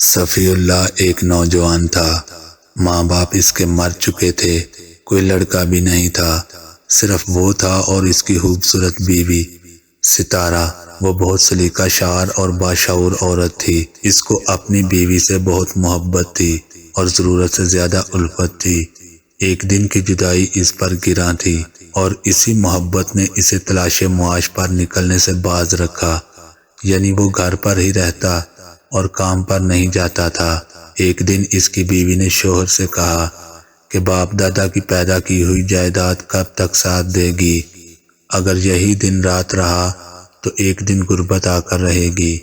صفی اللہ ایک نوجوان تھا۔ ماں باپ اس کے مر چکے تھے، کوئی لڑکا بھی نہیں تھا، صرف وہ تھا اور اس کی خوبصورت بیوی ستارہ۔ وہ بہت سلیقہ شعر اور باشعور عورت تھی۔ اس کو اپنی بیوی سے بہت محبت تھی اور ضرورت سے زیادہ الفت تھی۔ ایک دن کی جدائی اس پر گراں تھی اور اسی محبت نے اسے تلاش معاش پر نکلنے سے باز رکھا، یعنی وہ گھر پر ہی رہتا اور کام پر نہیں جاتا تھا۔ ایک دن اس کی بیوی نے شوہر سے کہا کہ باپ دادا کی پیدا کی ہوئی جائیداد کب تک ساتھ دے گی؟ اگر یہی دن رات رہا تو ایک دن غربت آ کر رہے گی۔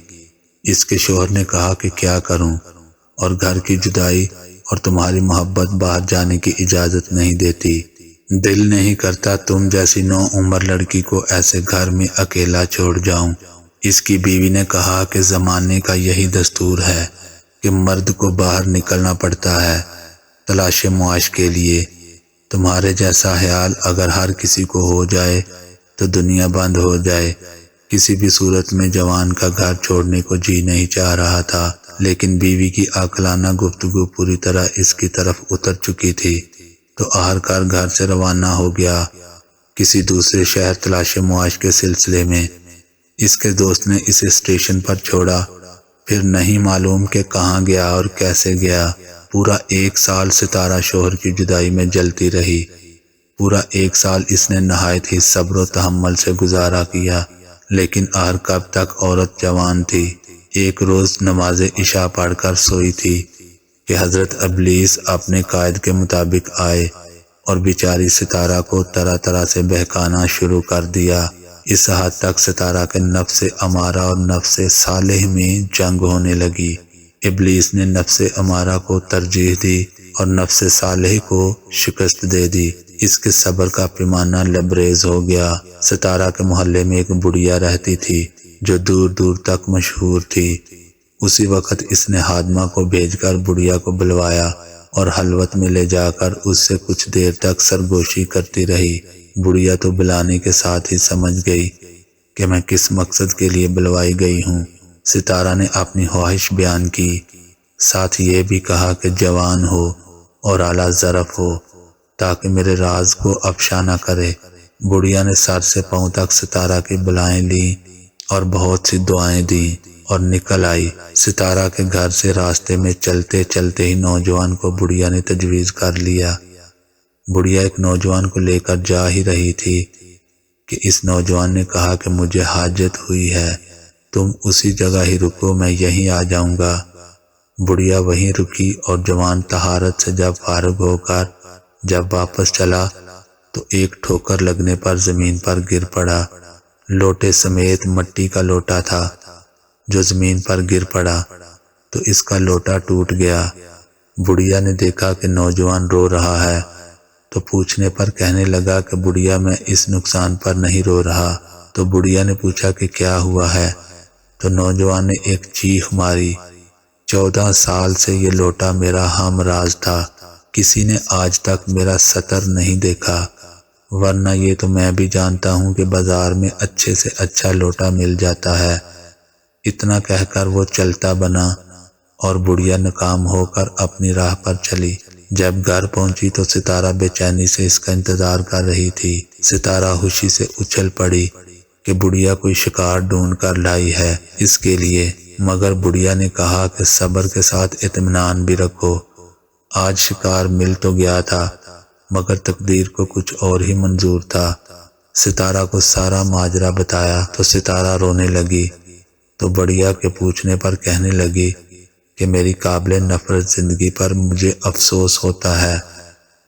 اس کے شوہر نے کہا کہ کیا کروں، اور گھر کی جدائی اور تمہاری محبت باہر جانے کی اجازت نہیں دیتی۔ دل نہیں کرتا تم جیسی نو عمر لڑکی کو ایسے گھر میں اکیلا چھوڑ جاؤں۔ اس کی بیوی نے کہا کہ زمانے کا یہی دستور ہے کہ مرد کو باہر نکلنا پڑتا ہے تلاش معاش کے لیے۔ تمہارے جیسا خیال اگر ہر کسی کو ہو جائے تو دنیا بند ہو جائے۔ کسی بھی صورت میں جوان کا گھر چھوڑنے کو جی نہیں چاہ رہا تھا، لیکن بیوی کی عاقلانہ گفتگو پوری طرح اس کی طرف اتر چکی تھی، تو آخرکار گھر سے روانہ ہو گیا کسی دوسرے شہر تلاش معاش کے سلسلے میں۔ اس کے دوست نے اسے اسٹیشن پر چھوڑا، پھر نہیں معلوم کہ کہاں گیا اور کیسے گیا۔ پورا 1 سال ستارہ شوہر کی جدائی میں جلتی رہی۔ پورا 1 سال اس نے نہایت ہی صبر و تحمل سے گزارا کیا، لیکن آخر کب تک عورت جوان تھی۔ ایک روز نماز عشاء پڑھ کر سوئی تھی کہ حضرت ابلیس اپنے قائد کے مطابق آئے اور بیچاری ستارہ کو طرح طرح سے بہکانا شروع کر دیا۔ اس حد تک ستارہ کے نفس امارہ اور نفس صالح میں جنگ ہونے لگی۔ ابلیس نے نفس امارہ کو ترجیح دی اور نفس صالح کو شکست دے دی۔ اس کے صبر کا پیمانہ لبریز ہو گیا۔ ستارہ کے محلے میں ایک بڑھیا رہتی تھی جو دور دور تک مشہور تھی۔ اسی وقت اس نے خادمہ کو بھیج کر بڑھیا کو بلوایا اور خلوت میں لے جا کر اس سے کچھ دیر تک سرگوشی کرتی رہی۔ بڑھیا تو بلانے کے ساتھ ہی سمجھ گئی کہ میں کس مقصد کے لیے بلوائی گئی ہوں۔ ستارہ نے اپنی خواہش بیان کی، ساتھ یہ بھی کہا کہ جوان ہو اور اعلیٰ ظرف ہو تاکہ میرے راز کو افشا نہ کرے۔ بڑھیا نے سر سے پاؤں تک ستارہ کی بلائیں لیں اور بہت سی دعائیں دیں اور نکل آئی۔ ستارہ کے گھر سے راستے میں چلتے چلتے ہی نوجوان کو بڑھیا نے تجویز کر لیا۔ بڑھیا ایک نوجوان کو لے کر جا ہی رہی تھی کہ اس نوجوان نے کہا کہ مجھے حاجت ہوئی ہے، تم اسی جگہ ہی رکو، میں یہیں آ جاؤں گا۔ بڑھیا وہیں رکی اور جوان طہارت سے جب فارغ ہو کر جب واپس چلا تو ایک ٹھوکر لگنے پر زمین پر گر پڑا۔ لوٹے سمیت مٹی کا لوٹا تھا جو زمین پر گر پڑا تو اس کا لوٹا ٹوٹ گیا۔ بڑھیا نے دیکھا کہ نوجوان رو رہا ہے تو پوچھنے پر کہنے لگا کہ بڑھیا میں اس نقصان پر نہیں رو رہا۔ تو بڑھیا نے پوچھا کہ کیا ہوا ہے؟ تو نوجوان نے ایک چیخ ماری، 14 سال سے یہ لوٹا میرا ہم راز تھا، کسی نے آج تک میرا سطر نہیں دیکھا، ورنہ یہ تو میں بھی جانتا ہوں کہ بازار میں اچھے سے اچھا لوٹا مل جاتا ہے۔ اتنا کہہ کر وہ چلتا بنا اور بڑھیا ناکام ہو کر اپنی راہ پر چلی۔ جب گھر پہنچی تو ستارہ بے چینی سے اس کا انتظار کر رہی تھی۔ ستارہ خوشی سے اچھل پڑی کہ بڑھیا کوئی شکار ڈھونڈ کر لائی ہے اس کے لیے، مگر بڑھیا نے کہا کہ صبر کے ساتھ اطمینان بھی رکھو، آج شکار مل تو گیا تھا مگر تقدیر کو کچھ اور ہی منظور تھا۔ ستارہ کو سارا ماجرا بتایا تو ستارہ رونے لگی، تو بڑھیا کے پوچھنے پر کہنے لگی کہ میری قابل نفرت زندگی پر مجھے افسوس ہوتا ہے۔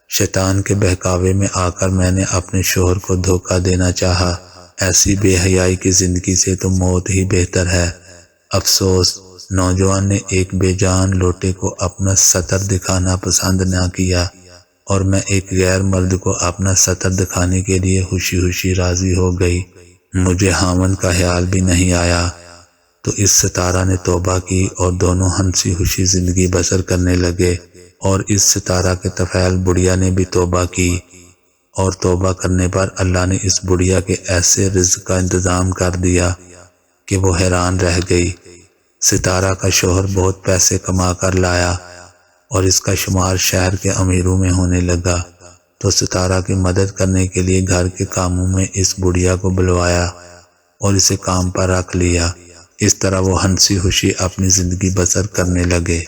شیطان کے بہکاوے میں آ کر میں نے اپنے شوہر کو دھوکہ دینا چاہا، ایسی بے حیائی کی زندگی سے تو موت ہی بہتر ہے۔ افسوس، نوجوان نے ایک بے جان لوٹے کو اپنا سطر دکھانا پسند نہ کیا اور میں ایک غیر مرد کو اپنا سطر دکھانے کے لیے خوشی خوشی راضی ہو گئی، مجھے خاوند کا خیال بھی نہیں آیا۔ تو اس ستارہ نے توبہ کی اور دونوں ہنسی خوشی زندگی بسر کرنے لگے، اور اس ستارہ کے طفیل بڑھیا نے بھی توبہ کی، اور توبہ کرنے پر اللہ نے اس بڑھیا کے ایسے رزق کا انتظام کر دیا کہ وہ حیران رہ گئی۔ ستارہ کا شوہر بہت پیسے کما کر لایا اور اس کا شمار شہر کے امیروں میں ہونے لگا، تو ستارہ کی مدد کرنے کے لیے گھر کے کاموں میں اس بڑھیا کو بلوایا اور اسے کام پر رکھ لیا۔ اس طرح وہ ہنسی خوشی اپنی زندگی بسر کرنے لگے۔